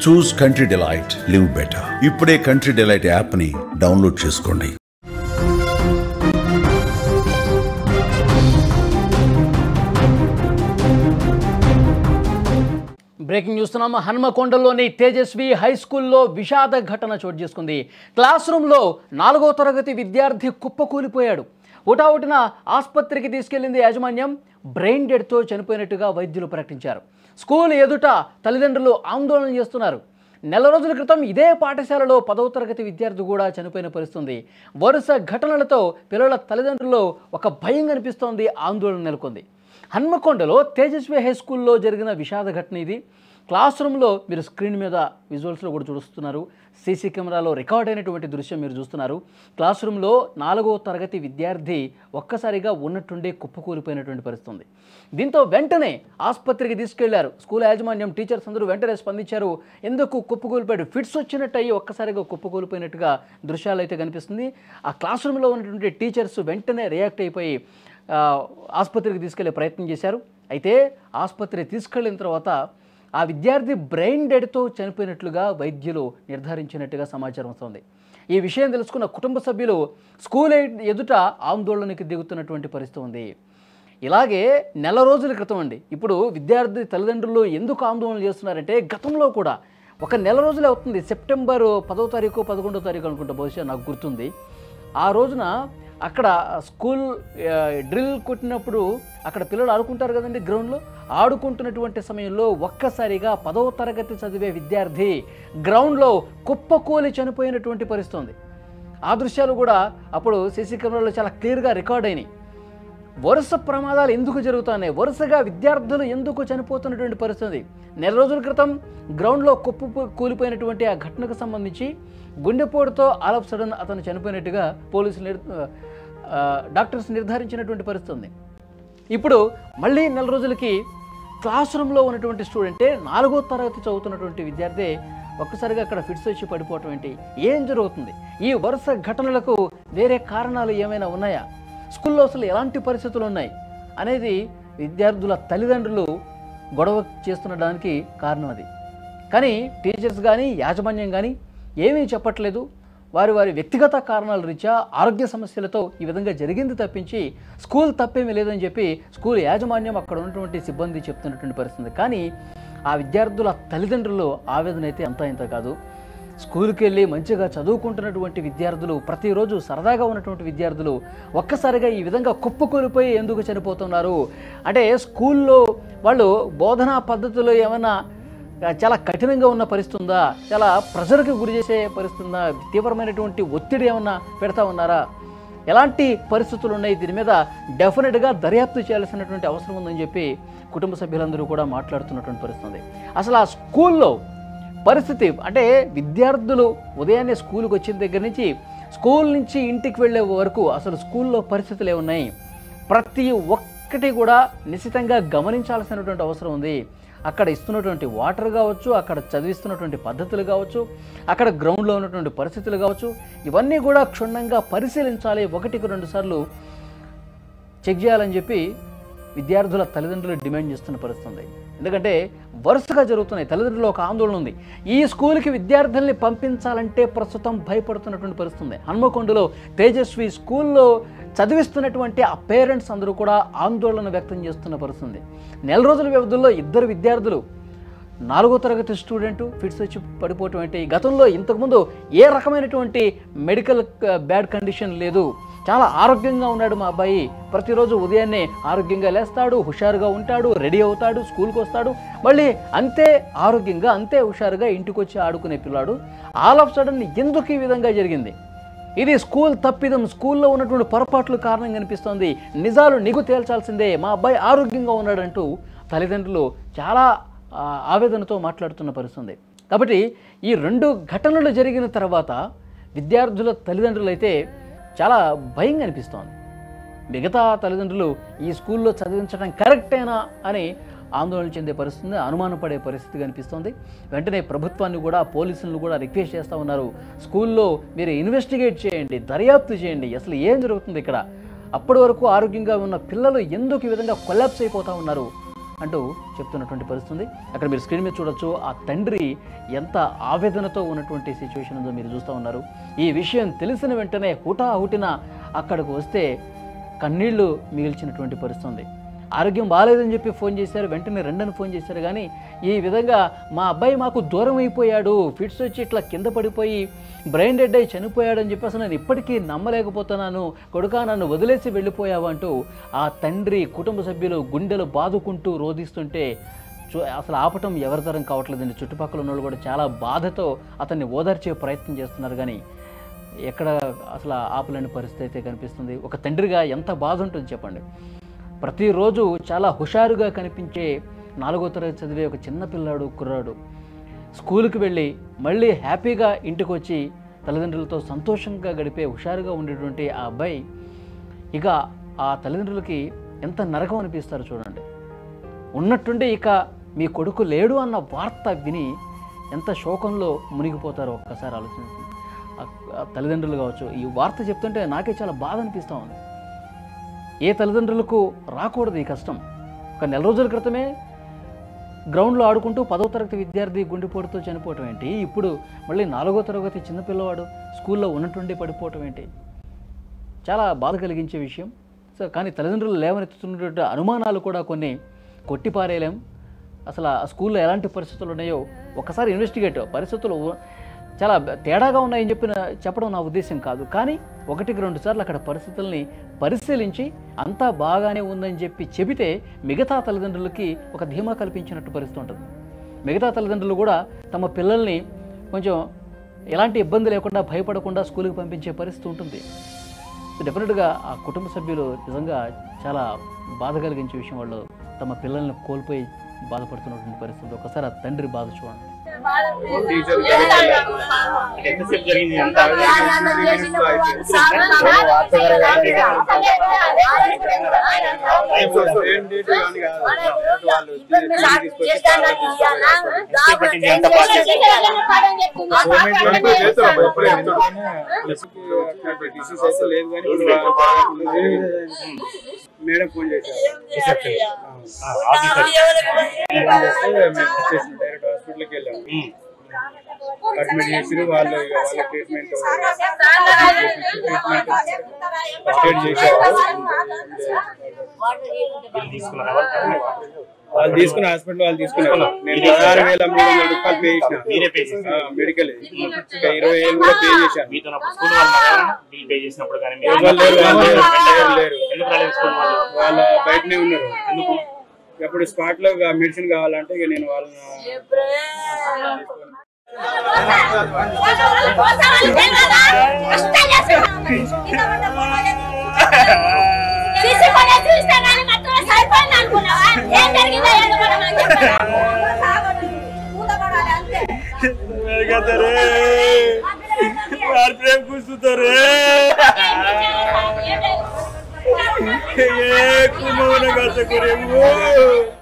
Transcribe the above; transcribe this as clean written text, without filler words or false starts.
చూస్ country delight, live better. ఇప్పుడే country delight యాప్ని download చేసుకోండి. బ్రేకింగ్ చూస్తున్నాం. హన్మకొండలోని తేజస్వి హై స్కూల్లో విషాద ఘటన చోటు చేసుకుంది. క్లాస్ రూమ్లో 4వ తరగతి విద్యార్థి కుప్పకూలిపోయాడు. హుటాహుటిన ఆసుపత్రికి తీసుకెళ్లింది యాజమాన్యం. బ్రెయిన్ డెడ్తో చనిపోయినట్టుగా వైద్యులు ప్రకటించారు. స్కూల్ ఎదుట తల్లిదండ్రులు ఆందోళన చేస్తున్నారు. నెల రోజుల క్రితం ఇదే పాఠశాలలో 10వ తరగతి విద్యార్థి కూడా చనిపోయిన పరిస్థితుంది. వరుస ఘటనలతో పిల్లల తల్లిదండ్రుల్లో ఒక భయం కనిపిస్తోంది, ఆందోళన నెలకొంది. హన్మకొండలో తేజస్వి హై స్కూల్లో జరిగిన విషాద ఘటన ఇది. క్లాస్ రూమ్లో మీరు స్క్రీన్ మీద విజువల్స్లో కూడా చూస్తున్నారు. సీసీ కెమెరాలో రికార్డ్ అయినటువంటి దృశ్యం మీరు చూస్తున్నారు. క్లాస్ రూమ్లో 4వ తరగతి విద్యార్థి ఒక్కసారిగా ఉన్నట్టుండే కుప్పకూలిపోయినటువంటి పరిస్థితి ఉంది. దీంతో వెంటనే ఆసుపత్రికి తీసుకెళ్లారు. స్కూల్ యాజమాన్యం, టీచర్స్ అందరూ వెంటనే స్పందించారు. ఎందుకు కుప్పకూలిపోయాడు, ఫిట్స్ వచ్చినట్టు అయ్యి ఒక్కసారిగా కుప్పకూలిపోయినట్టుగా దృశ్యాలు అయితే కనిపిస్తుంది. ఆ క్లాస్ రూమ్లో ఉన్నటువంటి టీచర్స్ వెంటనే రియాక్ట్ అయిపోయి ఆసుపత్రికి తీసుకెళ్లే ప్రయత్నం చేశారు. అయితే ఆసుపత్రి తీసుకెళ్లిన తర్వాత ఆ విద్యార్థి బ్రెయిన్ డెడ్తో చనిపోయినట్లుగా వైద్యులు నిర్ధారించినట్టుగా సమాచారం వస్తుంది. ఈ విషయం తెలుసుకున్న కుటుంబ సభ్యులు స్కూల్ ఎదుట ఆందోళనకి దిగుతున్నటువంటి పరిస్థితి ఉంది. ఇలాగే నెల రోజుల క్రితం అండి. ఇప్పుడు విద్యార్థి తల్లిదండ్రులు ఎందుకు ఆందోళన చేస్తున్నారంటే, గతంలో కూడా ఒక నెల రోజులే అవుతుంది, సెప్టెంబర్ 10వ తారీఖు 11వ తారీఖు అనుకుంటా, బహుశా నాకు గుర్తుంది. ఆ రోజున అక్కడ స్కూల్ డ్రిల్ కొట్టినప్పుడు అక్కడ పిల్లలు ఆడుకుంటారు కదండి గ్రౌండ్లో. ఆడుకుంటున్నటువంటి సమయంలో ఒక్కసారిగా 10వ తరగతి చదివే విద్యార్థి గ్రౌండ్లో కుప్పకూలి చనిపోయినటువంటి పరిస్థితి ఉంది. ఆ దృశ్యాలు కూడా అప్పుడు సీసీ కెమెరాలో చాలా క్లియర్గా రికార్డ్ అయినాయి. వరుస ప్రమాదాలు ఎందుకు జరుగుతున్నాయి, వరుసగా విద్యార్థులు ఎందుకు చనిపోతున్నటువంటి పరిస్థితి. నెల రోజుల క్రితం గ్రౌండ్లో కూలిపోయినటువంటి ఆ ఘటనకు సంబంధించి గుండెపోటుతో ఆల్ ఆఫ్ సడన్ అతను చనిపోయినట్టుగా పోలీసులు డాక్టర్స్ నిర్ధారించినటువంటి పరిస్థితి ఉంది. ఇప్పుడు మళ్ళీ నెల రోజులకి క్లాస్ రూమ్లో ఉన్నటువంటి స్టూడెంటే 4వ తరగతి చదువుతున్నటువంటి విద్యార్థి ఒక్కసారిగా అక్కడ ఫిట్స్ వచ్చి పడిపోవటం ఏంటి, ఏం జరుగుతుంది? ఈ వరుస ఘటనలకు వేరే కారణాలు ఏమైనా ఉన్నాయా, స్కూల్లో అసలు ఎలాంటి పరిస్థితులు ఉన్నాయి అనేది విద్యార్థుల తల్లిదండ్రులు గొడవ చేస్తుండడానికి కారణం అది. కానీ టీచర్స్ కానీ యాజమాన్యం కానీ ఏమీ చెప్పట్లేదు. వారి వ్యక్తిగత కారణాల రీత్యా ఆరోగ్య సమస్యలతో ఈ విధంగా జరిగింది తప్పించి స్కూల్ తప్పేమీ లేదని చెప్పి స్కూల్ యాజమాన్యం, అక్కడ ఉన్నటువంటి సిబ్బంది చెప్తున్నటువంటి పరిస్థితి. కానీ ఆ విద్యార్థుల తల్లిదండ్రులు ఆవేదన అయితే అంతా ఇంత కాదు. స్కూల్కి వెళ్ళి మంచిగా చదువుకుంటున్నటువంటి విద్యార్థులు, ప్రతిరోజు సరదాగా ఉన్నటువంటి విద్యార్థులు ఒక్కసారిగా ఈ విధంగా కుప్పకూలిపోయి ఎందుకు చనిపోతున్నారు అంటే, స్కూల్లో వాళ్ళు బోధనా పద్ధతులు ఏమైనా చాలా కఠినంగా ఉన్న పరిస్థితి ఉందా, చాలా ప్రెషర్కి గురి చేసే పరిస్థితి ఉందా, తీవ్రమైనటువంటి ఒత్తిడి ఏమన్నా పెడతా ఉన్నారా, ఎలాంటి పరిస్థితులు ఉన్నాయి, దీని మీద డెఫినెట్గా దర్యాప్తు చేయాల్సినటువంటి అవసరం ఉందని చెప్పి కుటుంబ సభ్యులందరూ కూడా మాట్లాడుతున్నటువంటి పరిస్థితి. అసలు ఆ స్కూల్లో పరిస్థితి అంటే, విద్యార్థులు ఉదయాన్నే స్కూల్కి వచ్చిన దగ్గర నుంచి స్కూల్ నుంచి ఇంటికి వెళ్ళే వరకు అసలు స్కూల్లో పరిస్థితులు ఏమున్నాయి, ప్రతి ఒక్కటి కూడా నిశ్చితంగా గమనించాల్సినటువంటి అవసరం ఉంది. అక్కడ ఇస్తున్నటువంటి వాటర్ కావచ్చు, అక్కడ చదివిస్తున్నటువంటి పద్ధతులు కావచ్చు, అక్కడ గ్రౌండ్లో ఉన్నటువంటి పరిస్థితులు కావచ్చు, ఇవన్నీ కూడా క్షుణ్ణంగా పరిశీలించాలి, 1-2 సార్లు చెక్ చేయాలని చెప్పి విద్యార్థుల తల్లిదండ్రులు డిమాండ్ చేస్తున్న పరిస్థితి. ఎందుకంటే వరుసగా జరుగుతున్నాయి. తల్లిదండ్రులు ఒక ఆందోళన ఉంది. ఈ స్కూల్కి విద్యార్థుల్ని పంపించాలంటే ప్రస్తుతం భయపడుతున్నటువంటి పరిస్థితి. హన్మకొండలో తేజస్వి స్కూల్లో చదివిస్తున్నటువంటి ఆ పేరెంట్స్ అందరూ కూడా ఆందోళన వ్యక్తం చేస్తున్న పరిస్థితి. నెల రోజుల వ్యవధిలో 2 విద్యార్థులు, 4వ తరగతి స్టూడెంట్ ఫిట్స్ వచ్చి పడిపోవటం ఏంటి, గతంలో ఇంతకుముందు ఏ రకమైనటువంటి మెడికల్ బ్యాడ్ కండిషన్ లేదు, చాలా ఆరోగ్యంగా ఉన్నాడు మా అబ్బాయి, ప్రతిరోజు ఉదయాన్నే ఆరోగ్యంగా లేస్తాడు, హుషారుగా ఉంటాడు, రెడీ అవుతాడు, స్కూల్కి వస్తాడు, మళ్ళీ అంతే ఆరోగ్యంగా అంతే హుషారుగా ఇంటికి వచ్చి ఆడుకునే పిల్లాడు, ఆల్ ఆఫ్ సడన్ ఎందుకు ఈ విధంగా జరిగింది, ఇది స్కూల్ తప్పిదం, స్కూల్లో ఉన్నటువంటి పొరపాట్లు కారణం కనిపిస్తోంది, నిజాలు నీకు తేల్చాల్సిందే, మా అబ్బాయి ఆరోగ్యంగా ఉన్నాడంటూ తల్లిదండ్రులు చాలా ఆవేదనతో మాట్లాడుతున్న పరిస్థితి. కాబట్టి ఈ 2 ఘటనలు జరిగిన తర్వాత విద్యార్థుల తల్లిదండ్రులు అయితే చాలా భయంగా అనిపిస్తోంది. మిగతా తల్లిదండ్రులు ఈ స్కూల్లో చదివించడం కరెక్టేనా అని ఆందోళన చెందే పరిస్థితి, అనుమానపడే పరిస్థితి కనిపిస్తోంది. వెంటనే ప్రభుత్వాన్ని కూడా, పోలీసులను కూడా రిక్వెస్ట్ చేస్తూ ఉన్నారు, స్కూల్లో మీరు ఇన్వెస్టిగేట్ చేయండి, దర్యాప్తు చేయండి, అసలు ఏం జరుగుతుంది ఇక్కడ, అప్పటి వరకు ఆరోగ్యంగా ఉన్న పిల్లలు ఎందుకు ఈ విధంగా కొలాప్స్ అయిపోతూ ఉన్నారు, అంటూ చెప్తున్నటువంటి పరిస్థితి. అక్కడ మీరు స్క్రీన్ మీద చూడొచ్చు ఆ తండ్రి ఎంత ఆవేదనతో ఉన్నటువంటి సిచ్యువేషన్ ఉందో మీరు చూస్తూ ఉన్నారు. ఈ విషయం తెలిసిన వెంటనే హుటాహుటిన అక్కడికి వస్తే కన్నీళ్లు మిగిల్చినటువంటి పరిస్థితి. ఆరోగ్యం బాగాలేదని చెప్పి ఫోన్ చేశారు, వెంటనే రెండని ఫోన్ చేశారు. కానీ ఈ విధంగా మా అబ్బాయి మాకు దూరం అయిపోయాడు, ఫిట్స్ వచ్చి ఇట్లా కింద పడిపోయి బ్రెయిన్ డెడ్ అయి చనిపోయాడు అని చెప్పేసి నేను ఇప్పటికీ నమ్మలేకపోతున్నాను, కొడుకా నన్ను వదిలేసి వెళ్ళిపోయావు అంటూ ఆ తండ్రి కుటుంబ సభ్యులు గుండెలు బాదుకుంటూ రోధిస్తుంటే అసలు ఆపటం ఎవరితరం కావట్లేదండి. చుట్టుపక్కల ఉన్న వాళ్ళు కూడా చాలా బాధతో అతన్ని ఓదార్చే ప్రయత్నం చేస్తున్నారు. కానీ ఎక్కడ అసలు ఆపలేని పరిస్థితి అయితే కనిపిస్తుంది. ఒక తండ్రిగా ఎంత బాధ ఉంటుంది చెప్పండి. ప్రతిరోజు చాలా హుషారుగా కనిపించే 4వ తరగతి చదివే ఒక చిన్న పిల్లాడు కుర్రాడు స్కూల్కి వెళ్ళి మళ్ళీ హ్యాపీగా ఇంటికి వచ్చి తల్లిదండ్రులతో సంతోషంగా గడిపే హుషారుగా ఉండేటువంటి ఆ అబ్బాయి ఇక ఆ తల్లిదండ్రులకి ఎంత నరకం అనిపిస్తారో చూడండి. ఉన్నట్టుండి ఇక మీ కొడుకు లేడు అన్న వార్త విని ఎంత శోకంలో మునిగిపోతారో ఒక్కసారి ఆలోచించండి. తల్లిదండ్రులు కావచ్చు, ఈ వార్త చెప్తుంటే నాకే చాలా బాధ అనిపిస్తూ ఉంది. ఏ తల్లిదండ్రులకు రాకూడదు ఈ కష్టం. ఒక నెల రోజుల క్రితమే గ్రౌండ్లో ఆడుకుంటూ 10వ తరగతి విద్యార్థి గుండెపోటుతో చనిపోవటం ఏంటి, ఇప్పుడు మళ్ళీ 4వ తరగతి చిన్నపిల్లవాడు స్కూల్లో ఉన్నట్టుండి పడిపోవటం ఏంటి, చాలా బాధ కలిగించే విషయం. సో కానీ తల్లిదండ్రులు లేవనెత్తుతున్నటువంటి అనుమానాలు కూడా కొన్ని కొట్టిపారేయలేం. అసలు ఆ స్కూల్లో ఎలాంటి పరిస్థితులు ఉన్నాయో ఒకసారి ఇన్వెస్టిగేట్, పరిస్థితులు చాలా తేడాగా ఉన్నాయని చెప్పడం నా ఉద్దేశం కాదు. కానీ 1-2 సార్లు అక్కడ పరిస్థితుల్ని పరిశీలించి అంతా బాగానే ఉందని చెబితే మిగతా తల్లిదండ్రులకి ఒక ధీమా కల్పించినట్టు పరిస్థితి ఉంటుంది. మిగతా తల్లిదండ్రులు కూడా తమ పిల్లల్ని కొంచెం ఎలాంటి ఇబ్బంది లేకుండా భయపడకుండా స్కూల్కి పంపించే పరిస్థితి ఉంటుంది. డెఫినెట్గా ఆ కుటుంబ సభ్యులు నిజంగా చాలా బాధ కలిగించే విషయం. వాళ్ళు తమ పిల్లల్ని కోల్పోయి బాధపడుతున్నటువంటి పరిస్థితి. ఒకసారి ఆ తండ్రి బాధ చూడండి. మేడం ఫోన్ చేశారు, డైరెక్ట్ హాస్పిటల్కి వెళ్ళాము, అడ్మిట్ చేసి వాళ్ళు ట్రీట్మెంట్ చేశారు. వాళ్ళు తీసుకున్న హాస్పిటల్ వాళ్ళు తీసుకున్నారు. నేను 16,300 రూపాయలు పే చేసిన మెడికల్, 20,000 కూడా పే చేశాను. వాళ్ళ బయటనే ఉన్నారు. ఎప్పుడు స్పాట్ లో మెడిసిన్ కావాలంటే ఇక నేను వాళ్ళని प्रेम कुछ रे कुछ